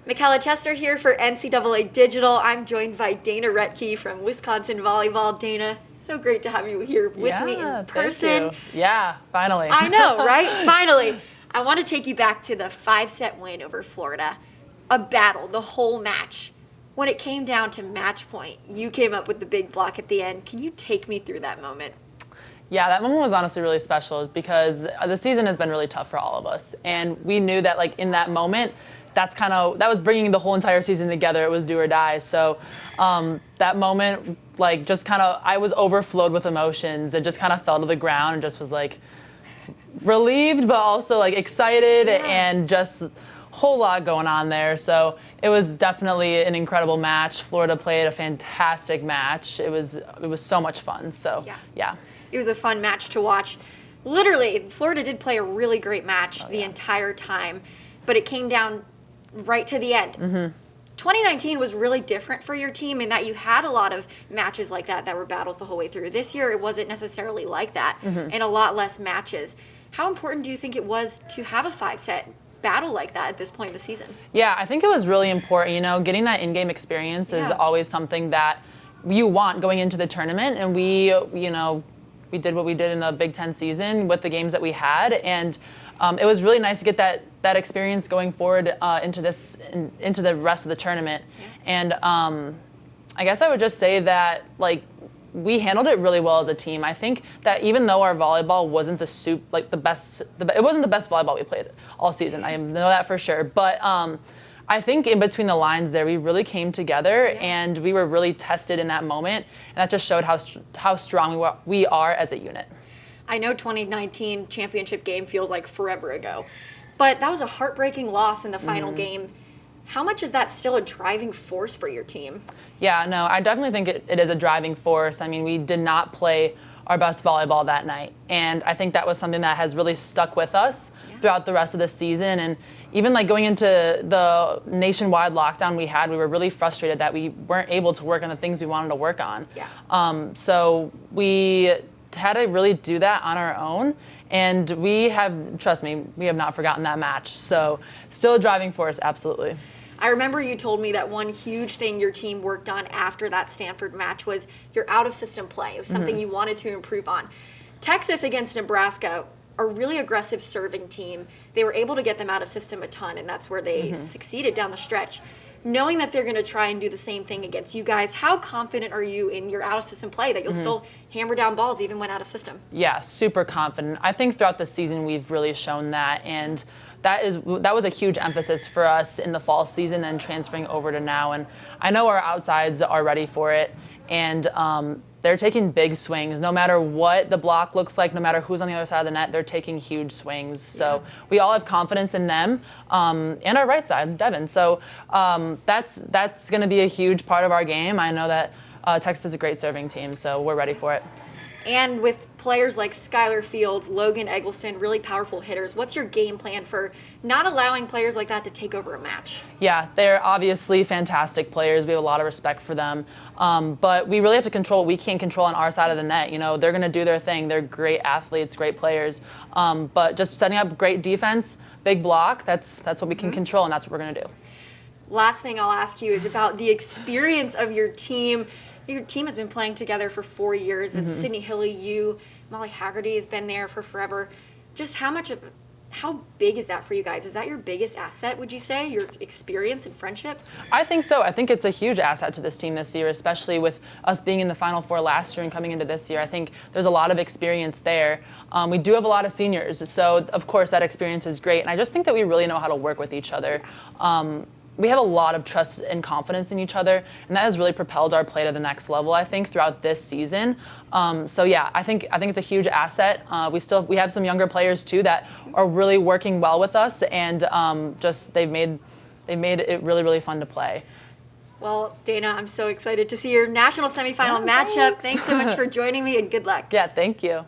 Michaela Chester here for NCAA Digital. I'm joined by Dana Rettke from Wisconsin Volleyball. Dana, so great to have you here with me in person. Thank you. Yeah, finally. I know, right? Finally. I want to take you back to the 5-set win over Florida. A battle, the whole match. When it came down to match point, you came up with the big block at the end. Can you take me through that moment? Yeah, that moment was honestly really special because the season has been really tough for all of us. And we knew that like in that moment, that was bringing the whole entire season together. It was do or die. So that moment, like I was overflowed with emotions. It just kind of fell to the ground and just was like relieved, but also like excited and just whole lot going on there. So it was definitely an incredible match. Florida played a fantastic match. It was so much fun. So yeah. It was a fun match to watch. Literally, Florida did play a really great match the entire time, but it came down right to the end. 2019 was really different for your team in that you had a lot of matches like that were battles the whole way through. This year, it wasn't necessarily like that, and a lot less matches. How important do you think it was to have a 5-set battle like that at this point in the season? Yeah, I think it was really important. You know, getting that in-game experience is always something that you want going into the tournament, and we did what we did in the Big Ten season with the games that we had, and it was really nice to get that experience going forward into the rest of the tournament. And I guess I would just say that we handled it really well as a team. I think that even though our volleyball wasn't it wasn't the best volleyball we played all season. I know that for sure. But I think in between the lines there, we really came together and we were really tested in that moment, and that just showed how strong we are as a unit. I know 2019 championship game feels like forever ago, but that was a heartbreaking loss in the final game. How much is that still a driving force for your team? Yeah, no, I definitely think it is a driving force. I mean, we did not play our best volleyball that night, and I think that was something that has really stuck with us throughout the rest of the season. And even going into the nationwide lockdown we had, we were really frustrated that we weren't able to work on the things we wanted to work on. So we had to really do that on our own, and trust me, we have not forgotten that match. So still a driving force, absolutely. I remember you told me that one huge thing your team worked on after that Stanford match was your out-of-system play. It was something you wanted to improve on. Texas against Nebraska, a really aggressive serving team. They were able to get them out of system a ton, and that's where they succeeded down the stretch. Knowing that they're going to try and do the same thing against you guys, how confident are you in your out-of-system play that you'll still hammer down balls even when out of system? Yeah, super confident. I think throughout the season we've really shown that, and that was a huge emphasis for us in the fall season and transferring over to now. And I know our outsides are ready for it, and they're taking big swings. No matter what the block looks like, no matter who's on the other side of the net, they're taking huge swings. So we all have confidence in them and our right side, Devin. So that's going to be a huge part of our game. I know that Texas is a great serving team, so we're ready for it. And with players like Skylar Fields, Logan Eggleston, really powerful hitters, what's your game plan for not allowing players like that to take over a match? Yeah, they're obviously fantastic players. We have a lot of respect for them. But we really have to control what we can't control on our side of the net. You know, they're going to do their thing. They're great athletes, great players. But just setting up great defense, big block, that's what we can control, and that's what we're going to do. Last thing I'll ask you is about the experience of your team. Your team has been playing together for 4 years. It's Sydney Hilly, Molly Haggerty has been there for forever. Just how big is that for you guys? Is that your biggest asset, would you say, your experience and friendship? I think so. I think it's a huge asset to this team this year, especially with us being in the Final Four last year and coming into this year. I think there's a lot of experience there. We do have a lot of seniors, so of course that experience is great. And I just think that we really know how to work with each other. We have a lot of trust and confidence in each other, and that has really propelled our play to the next level, I think, throughout this season. So yeah, I think it's a huge asset. We have some younger players too that are really working well with us, and they've made it really, really fun to play. Well, Dana, I'm so excited to see your national semifinal matchup. Thanks so much for joining me, and good luck. Yeah, thank you.